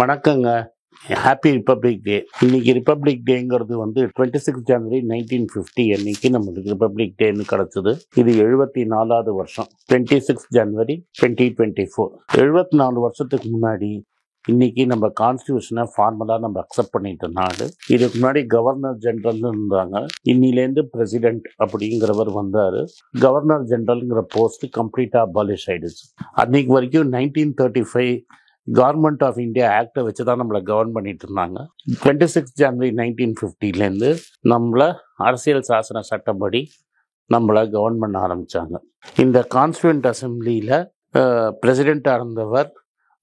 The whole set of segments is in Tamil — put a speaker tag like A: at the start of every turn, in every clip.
A: வணக்கங்க. ஹாப்பி ரிப்பப்ளிக் டே. இன்னைக்கு ரிப்பப்ளிக் டேங்கிறது 26 ஜனவரி 1950 அன்னைக்கு நம்மளுக்கு ரிப்பப்ளிக் டேன்னு கிடச்சிது. இது 74வது வருஷம். 26 ஜனவரி 2024. 74 வருஷத்துக்கு முன்னாடி இன்னைக்கு நம்ம கான்ஸ்டியூஷனை ஃபார்மலாக நம்ம அக்செப்ட் பண்ணிட்ட நாடு. இதுக்கு முன்னாடி கவர்னர் ஜெனரல்னு இருந்தாங்க. இன்னிலேருந்து பிரசிடென்ட் அப்படிங்கிறவர் வந்தார். கவர்னர் ஜெனரல்ங்கிற போஸ்ட் கம்ப்ளீட்டாக அபாலிஷ் ஆயிடுச்சு. அன்னைக்கு வரைக்கும் 1935 கவர்மெண்ட் ஆஃப் இந்தியா ஆக்டை வச்சு தான் நம்மளை கவர்ன் பண்ணிட்டு இருந்தாங்க. 26 ஜனவரி 1950லேருந்து நம்மளை அரசியல் சாசன சட்டப்படி நம்மளை கவர்ன் பண்ண ஆரம்பித்தாங்க. இந்த கான்ஸ்டியூண்ட் அசம்பிளியில் பிரசிடெண்ட்டாக இருந்தவர்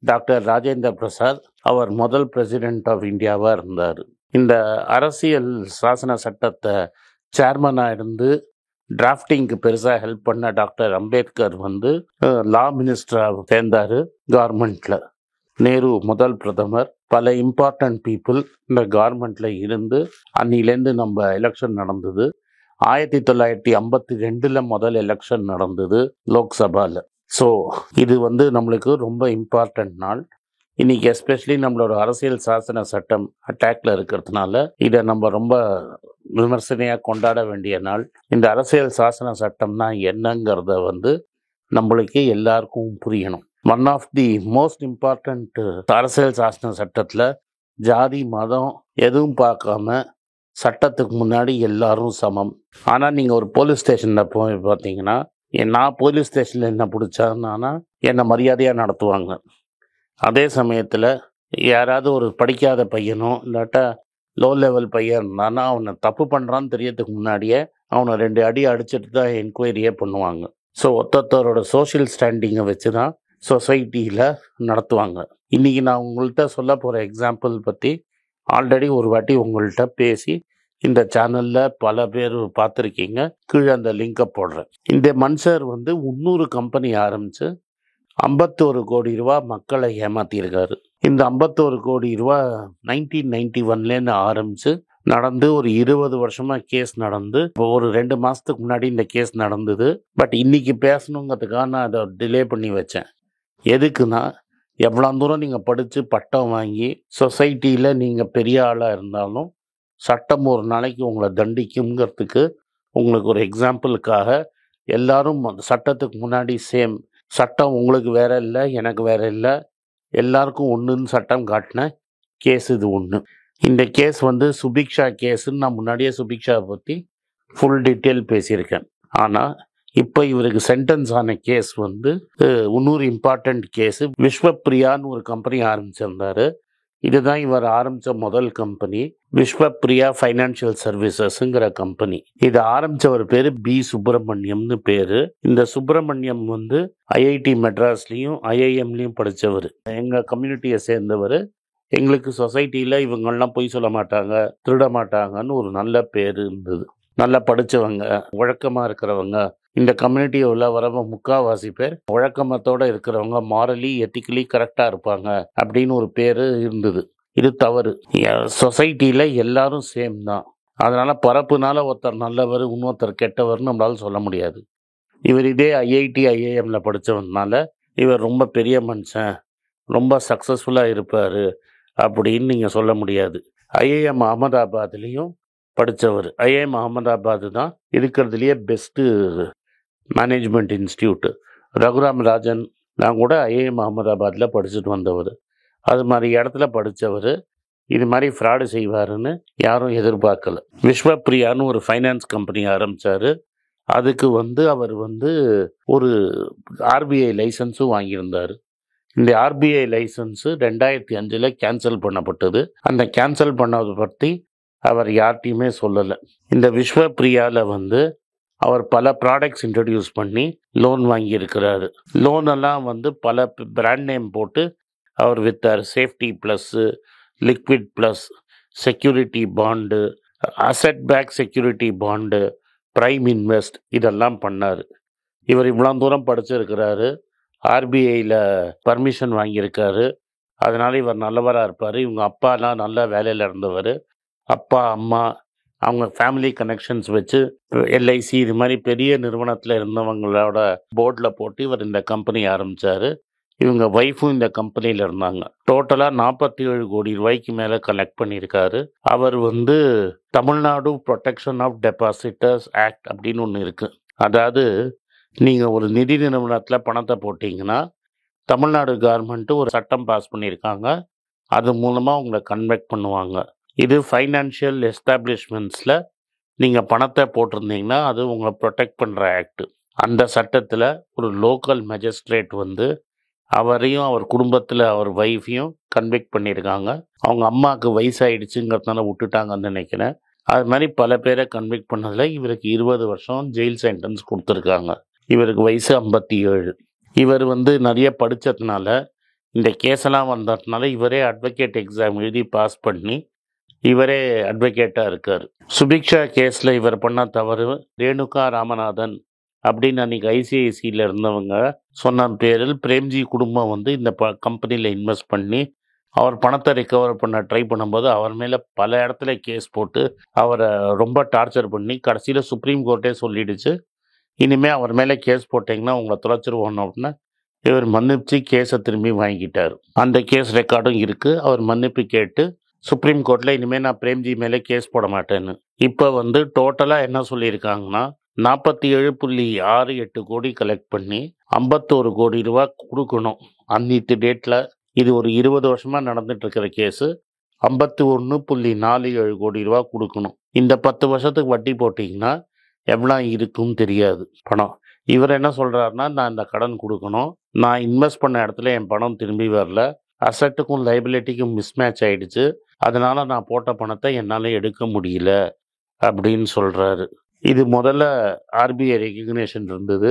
A: டாக்டர் ராஜேந்திர பிரசாத். அவர் முதல் பிரசிடெண்ட் ஆஃப் இந்தியாவாக இருந்தார். இந்த அரசியல் சாசன சட்டத்தை சேர்மனாக இருந்து டிராஃப்டிங்க்கு பெருசாக ஹெல்ப் பண்ண டாக்டர் அம்பேத்கர் லா மினிஸ்டராக சேர்ந்தார் கவர்மெண்ட்டில். நேரு முதல் பிரதமர். பல இம்பார்ட்டன்ட் பீப்புள் இந்த கவர்மெண்ட்டில் இருந்து அன்னிலேருந்து நம்ம எலெக்ஷன் நடந்தது. 1952 முதல் எலெக்ஷன் நடந்தது லோக்சபாவில். ஸோ இது நம்மளுக்கு ரொம்ப இம்பார்ட்டன்ட் நாள். இன்னைக்கு எஸ்பெஷலி நம்மளோட அரசியல் சாசன சட்டம் அட்டாக்ல இருக்கிறதுனால இதை நம்ம ரொம்ப விமர்சனையாக கொண்டாட வேண்டிய நாள். இந்த அரசியல் சாசன சட்டம்னா என்னங்கிறத நம்மளுக்கு எல்லாருக்கும் புரியணும். One of the most important அரசியல் சாசன சட்டத்தில் ஜாதி மதம் எதுவும் பார்க்காம சட்டத்துக்கு முன்னாடி எல்லாரும் சமம். ஆனால் நீங்கள் ஒரு போலீஸ் ஸ்டேஷனில் போய் பார்த்தீங்கன்னா, நான் போலீஸ் ஸ்டேஷனில் என்ன பிடிச்சான்னா என்னை மரியாதையாக நடத்துவாங்க. அதே சமயத்தில் யாராவது ஒரு படிக்காத பையனோ இல்லாட்டா லோ லெவல் பையன் இருந்தானா அவனை தப்பு பண்ணுறான்னு தெரியறதுக்கு முன்னாடியே அவனை 2 அடி அடிச்சுட்டு தான் என்கொயரியே பண்ணுவாங்க. ஸோ ஒருத்தரோட சோஷியல் ஸ்டாண்டிங்கை வச்சு தான் சொசைட்டியில் நடத்துவாங்க. இன்றைக்கி நான் உங்கள்கிட்ட சொல்ல போகிற எக்ஸாம்பிள் பற்றி ஆல்ரெடி ஒரு வாட்டி உங்கள்கிட்ட பேசி இந்த சேனலில் பல பேர் பார்த்துருக்கீங்க. கீழே அந்த லிங்கை போடுறேன். இந்த மனுஷர் 300 கம்பெனி ஆரம்பித்து 51 கோடி ரூபா மக்களை ஏமாற்றியிருக்காரு. இந்த 51 கோடி ரூபா 1991லேருந்து ஆரம்பித்து நடந்து ஒரு 20 வருஷமாக கேஸ் நடந்து ஒரு 2 மாதத்துக்கு முன்னாடி இந்த கேஸ் நடந்தது. பட் இன்னைக்கு பேசணுங்கிறதுக்காக நான் அதை டிலே பண்ணி வச்சேன். எதுக்குன்னா, எவ்வளோ தூரம் நீங்கள் படித்து பட்டம் வாங்கி சொசைட்டியில் நீங்கள் பெரிய ஆளாக இருந்தாலும் சட்டம் ஒரு நாளைக்கு உங்களை தண்டிக்குங்கிறதுக்கு உங்களுக்கு ஒரு எக்ஸாம்பிளுக்காக எல்லாரும் சட்டத்துக்கு முன்னாடி சேம். சட்டம் உங்களுக்கு வேற இல்லை, எனக்கு வேற இல்லை, எல்லாருக்கும் ஒன்றுன்னு சட்டம் காட்டின கேஸ் இது ஒன்று. இந்த கேஸ் சுபிக்ஷா கேஸுன்னு நான் முன்னாடியே சுபிக்ஷா பற்றி ஃபுல் டீட்டெயில் பேசியிருக்கேன். ஆனால் இப்போ இவருக்கு சென்டென்ஸ் ஆன கேஸ் இன்னொரு இம்பார்ட்டண்ட் கேஸு. விஸ்வப்ரியான்னு ஒரு கம்பெனி ஆரம்பிச்சிருந்தார். இதுதான் இவர் ஆரம்பித்த முதல் கம்பெனி, விஸ்வப்ரியா ஃபைனான்ஷியல் சர்வீசஸ்ங்கிற கம்பெனி. இதை ஆரம்பித்தவர் பேர் பி சுப்பிரமணியம்னு பேர். இந்த சுப்பிரமணியம் ஐஐடி மெட்ராஸ்லேயும் ஐஐஎம்லேயும் படித்தவர். எங்கள் கம்யூனிட்டியை சேர்ந்தவர். எங்களுக்கு சொசைட்டியில் இவங்கெல்லாம் பொய் சொல்ல மாட்டாங்க, திருட மாட்டாங்கன்னு ஒரு நல்ல பேர் இருந்தது. நல்லா படித்தவங்க, ஒழுக்கமாக இருக்கிறவங்க. இந்த கம்யூனிட்டியை உள்ள வரவங்க முக்கால்வாசி பேர் ஒழுக்கமத்தோடு இருக்கிறவங்க, மாரலி எத்திக்கலி கரெக்டாக இருப்பாங்க அப்படின்னு ஒரு பேர் இருந்தது. இது தவறு. சொசைட்டியில் எல்லாரும் சேம் தான். அதனால் பரப்புனால ஒருத்தர் நல்லவர் இன்னொருத்தர் கெட்டவர்னு நம்மளால சொல்ல முடியாது. இவர் இதே ஐஐடி ஐஏஎம்ல படித்தவனால இவர் ரொம்ப பெரிய மனுஷன், ரொம்ப சக்ஸஸ்ஃபுல்லாக இருப்பார் அப்படின்னு நீங்கள் சொல்ல முடியாது. ஐஏஎம் அகமதாபாத்லேயும் படித்தவர். ஐஏஎம் அகமதாபாத் தான் இருக்கிறதுலையே best management institute. Raghuram Rajan நான் கூட ஐஏஎம் அகமதாபாத்தில் படிச்சுட்டு வந்தவர். அது மாதிரி இடத்துல படித்தவர். இது மாதிரி ஃப்ராடு செய்வாருன்னு யாரும் எதிர்பார்க்கல. விஸ்வப்ரியான்னு ஒரு ஃபைனான்ஸ் கம்பெனி ஆரம்பித்தார். அதுக்கு அவர் ஒரு ஆர்பிஐ லைசன்ஸும் வாங்கியிருந்தார். இந்த ஆர்பிஐ லைசன்ஸு 2005 கேன்சல் பண்ணப்பட்டது. அந்த கேன்சல் பண்ணதை பற்றி அவர் யார்கிட்டையுமே சொல்லலை. இந்த விஸ்வப்ரியாவில் அவர் பல ப்ராடக்ட்ஸ் இன்ட்ரடியூஸ் பண்ணி லோன் வாங்கியிருக்கிறாரு. லோனெல்லாம் பல பிராண்ட் நேம் போட்டு அவர் விற்றார். Safety plus, liquid plus, security bond, asset back security bond, prime invest, இதெல்லாம் பண்ணார். இவர் இவ்வளோ தூரம் படிச்சிருக்கிறாரு. ஆர்பிஐயில் பர்மிஷன் வாங்கியிருக்காரு. அதனால் இவர் நல்லவராக இருப்பார். இவங்க அப்பாலாம் நல்ல வேலையில் இருந்தவர். அப்பா அம்மா அவங்க ஃபேமிலி கனெக்ஷன்ஸ் வச்சு எல்ஐசி இது மாதிரி பெரிய நிறுவனத்தில் இருந்தவங்களோட போர்டில் போட்டு இவர் இந்த கம்பெனி ஆரம்பித்தார். இவங்க ஒய்ஃபும் இந்த கம்பெனியில் இருந்தாங்க. டோட்டலாக 47 கோடி ரூபாய்க்கு மேலே கலெக்ட் பண்ணியிருக்காரு. அவர் வந்து Tamil Nadu protection of depositors act அப்படின்னு ஒன்று இருக்குது. அதாவது நீங்கள் ஒரு நிதி நிறுவனத்தில் பணத்தை போட்டிங்கன்னா தமிழ்நாடு கவர்மெண்ட்டு ஒரு சட்டம் பாஸ் பண்ணியிருக்காங்க. அது மூலமாக உங்களை கன்வெக்ட் பண்ணுவாங்க. இது ஃபைனான்ஷியல் எஸ்டாப்ளிஷ்மெண்ட்ஸில் நீங்கள் பணத்தை போட்டிருந்தீங்கன்னா அது உங்களை ப்ரொடெக்ட் பண்ணுற ஆக்ட். அந்த சட்டத்தில் ஒரு லோக்கல் மேஜிஸ்ட்ரேட் வந்து அவரையும் அவர் குடும்பத்தில் அவர் ஒய்ஃபையும் கன்விக்ட் பண்ணியிருக்காங்க. அவங்க அம்மாவுக்கு வயசாகிடுச்சுங்கிறதுனால விட்டுட்டாங்கன்னு நினைக்கிறேன். அது மாதிரி பல பேரை கன்விக்ட் பண்ணதில் இவருக்கு 20 வருஷம் ஜெயில் சென்டென்ஸ் கொடுத்துருக்காங்க. இவருக்கு வயசு 57. இவர் வந்து நிறைய படித்ததுனால இந்த கேஸெல்லாம் வந்ததுனால இவரே அட்வொகேட் எக்ஸாம் எழுதி பாஸ் பண்ணி இவரே அட்வொகேட்டாக இருக்கார். சுபிக்ஷா கேஸில் இவர் பண்ண தவறு ரேணுகா ராமநாதன் அப்படின்னு அன்றைக்கி ஐசிஐசியில் இருந்தவங்க சொன்ன பேரில் பிரேம்ஜி குடும்பம் வந்து இந்த கம்பெனியில் இன்வெஸ்ட் பண்ணி அவர் பணத்தை ரிகவர் பண்ண ட்ரை பண்ணும்போது அவர் மேலே பல இடத்துல கேஸ் போட்டு அவரை ரொம்ப டார்ச்சர் பண்ணி கடைசியில் சுப்ரீம் கோர்ட்டே சொல்லிடுச்சு, இனிமேல் அவர் மேலே கேஸ் போட்டிங்கன்னா உங்களை தொலைச்சிருவோம் அப்படின்னா இவர் மன்னிச்சு கேஸை திரும்பி வாங்கிட்டார். அந்த கேஸ் ரெக்கார்டும் இருக்குது. அவர் மன்னிப்பு கேட்டு சுப்ரீம் கோர்ட்டில் இனிமேல் நான் பிரேம்ஜி மேலே கேஸ் போட மாட்டேன்னு. இப்போ வந்து டோட்டலாக என்ன சொல்லியிருக்காங்கன்னா 47.68 கோடி கலெக்ட் பண்ணி 51 கோடி ரூபா கொடுக்கணும். அன்னைக்கு டேட்டில் இது ஒரு 20 வருஷமாக நடந்துட்டுருக்கிற கேஸு 51.47 கோடி ரூபா கொடுக்கணும். இந்த 10 வருஷத்துக்கு வட்டி போட்டிங்கன்னா எவ்வளோ இருக்குன்னு தெரியாது பணம். இவர் என்ன சொல்கிறாருன்னா, நான் இந்த கடன் கொடுக்கணும், நான் இன்வெஸ்ட் பண்ண இடத்துல என் பணம் திரும்பி வரல, அசட்டுக்கும் லைபிலிட்டிக்கும் மிஸ்மேட்ச் ஆகிடுச்சு, அதனால் நான் போட்ட பணத்தை என்னால் எடுக்க முடியல அப்படின்னு சொல்கிறாரு. இது முதல்ல ஆர்பிஐ ரெகக்னேஷன் இருந்தது.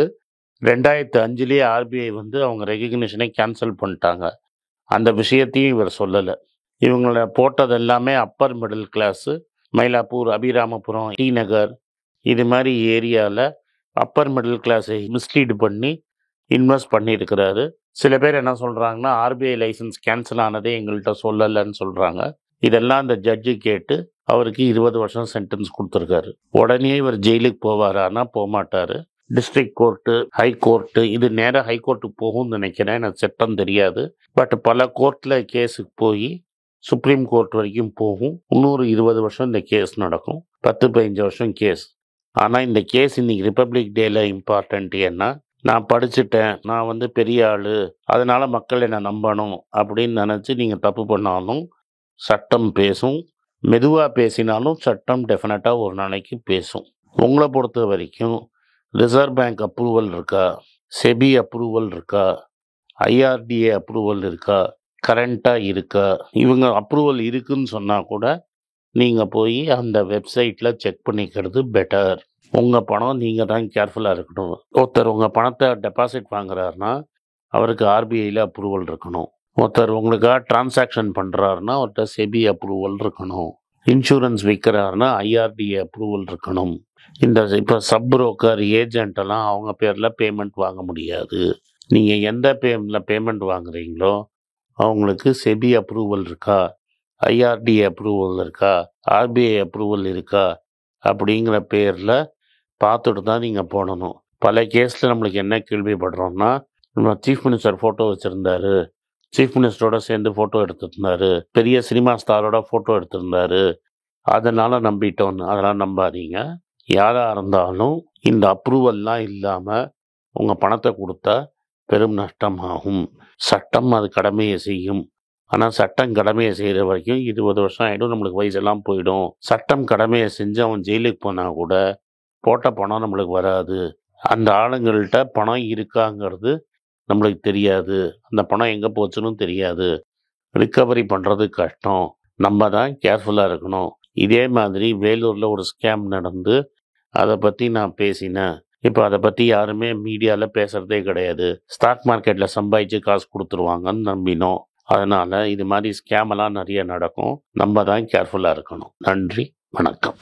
A: 2005 ஆர்பிஐ வந்து அவங்க ரெகக்னேஷனை கேன்சல் பண்ணிட்டாங்க. அந்த விஷயத்தையும் இவர் சொல்லலை. இவங்கள போட்டது எல்லாமே upper middle class, Mylapore, Abhiramapuram, T Nagar இது மாதிரி ஏரியாவில் அப்பர் மிடில் கிளாஸை மிஸ்லீடு பண்ணி இன்வெஸ்ட் பண்ணியிருக்கிறாரு. சில பேர் என்ன சொல்கிறாங்கன்னா, ஆர்பிஐ லைசன்ஸ் கேன்சல் ஆனதே எங்கள்கிட்ட சொல்லலைன்னு சொல்கிறாங்க. இதெல்லாம் அந்த ஜட்ஜு கேட்டு அவருக்கு 20 வருஷம் சென்டென்ஸ் கொடுத்துருக்காரு. உடனே இவர் ஜெயிலுக்கு போவாரானா போக மாட்டார். டிஸ்ட்ரிக்ட் கோர்ட்டு, ஹை கோர்ட்டு, இது நேராக ஹை கோர்ட்டுக்கு போகும்னு நினைக்கிறேன், எனக்கு சட்டம் தெரியாது. பட் பல கோர்ட்டில் கேஸுக்கு போய் சுப்ரீம் கோர்ட் வரைக்கும் போகும். இன்னொரு 20 வருஷம் இந்த கேஸ் நடக்கும். 10-15 வருஷம் கேஸ். ஆனால் இந்த கேஸ் இன்னைக்கு ரிப்பப்ளிக் டேல இம்பார்ட்டன்ட். ஏன்னா நான் படிச்சுட்டேன், நான் வந்து பெரிய ஆள், அதனால் மக்கள் என்னை நம்பணும் அப்படின்னு நினச்சி நீங்கள் தப்பு பண்ணாலும் சட்டம் பேசும். மெதுவாக பேசினாலும் சட்டம் டெஃபினட்டாக ஒரு நாளைக்கு பேசும். உங்களை பொறுத்த வரைக்கும் ரிசர்வ் பேங்க் அப்ரூவல் இருக்கா, செபி அப்ரூவல் இருக்கா, ஐஆர்டிஏ அப்ரூவல் இருக்கா, கரண்ட்டாக இருக்கா? இவங்க அப்ரூவல் இருக்குன்னு சொன்னால் கூட நீங்கள் போய் அந்த வெப்சைட்டில் செக் பண்ணிக்கிறது பெட்டர். உங்கள் பணம் நீங்கள் தான் கேர்ஃபுல்லாக இருக்கணும். ஒருத்தர் உங்கள் பணத்தை டெபாசிட் வாங்குறாருன்னா அவருக்கு ஆர்பிஐயில் அப்ரூவல் இருக்கணும். ஒருத்தர் உங்களுக்காக டிரான்சாக்ஷன் பண்ணுறாருன்னா அவர்கிட்ட செபி அப்ரூவல் இருக்கணும். இன்சூரன்ஸ் விற்கிறாருன்னா ஐஆர்டிஏ அப்ரூவல் இருக்கணும். இந்த இப்போ சப் புரோக்கர் ஏஜென்ட்டெல்லாம் அவங்க பேரில் பேமெண்ட் வாங்க முடியாது. நீங்கள் எந்த பேமெண்ட் வாங்குறீங்களோ அவங்களுக்கு செபி அப்ரூவல் இருக்கா, ஐஆர்டிஏ அப்ரூவல் இருக்கா, ஆர்பிஐ அப்ரூவல் இருக்கா அப்படிங்கிற பேரில் பார்த்துட்டு தான் நீங்கள் போடணும். பல கேஸில் நம்மளுக்கு என்ன கேள்விப்படுறோம்னா, நம்ம சீஃப் மினிஸ்டர் ஃபோட்டோ வச்சுருந்தாரு, சீஃப் மினிஸ்டரோட சேர்ந்து ஃபோட்டோ எடுத்துருந்தாரு, பெரிய சினிமா ஸ்டாரோட ஃபோட்டோ எடுத்திருந்தாரு, அதனால் நம்பிட்டோன்னு. அதெல்லாம் நம்பாதீங்க. யாராக இருந்தாலும் இந்த அப்ரூவல்லாம் இல்லாமல் உங்கள் பணத்தை கொடுத்தா பெரும் நஷ்டமாகும். சட்டம் அது கடமையை செய்யும். ஆனால் சட்டம் கடமையை செய்கிற வரைக்கும் 20 வருஷம் ஆகிடும், நம்மளுக்கு வயசெல்லாம் போயிடும். சட்டம் கடமையை செஞ்சு அவன் ஜெயிலுக்கு போனால் கூட போட்ட பணம் நம்மளுக்கு வராது. அந்த ஆளுங்கள்கிட்ட பணம் இருக்காங்கிறது நம்மளுக்கு தெரியாது, அந்த பணம் எங்கே போச்சுன்னு தெரியாது, ரிக்கவரி பண்ணுறது கஷ்டம். நம்ம தான் கேர்ஃபுல்லாக இருக்கணும். இதே மாதிரி வேலூரில் ஒரு ஸ்கேம் நடந்து அதை பற்றி நான் பேசினேன். இப்போ அதை பற்றி யாருமே மீடியாவில் பேசுகிறதே கிடையாது. ஸ்டாக் மார்க்கெட்டில் சம்பாதிச்சு காசு கொடுத்துருவாங்கன்னு நம்பினோம். அதனால் இது மாதிரி ஸ்கேமெல்லாம் நிறைய நடக்கும். நம்ம தான் கேர்ஃபுல்லாக இருக்கணும். நன்றி, வணக்கம்.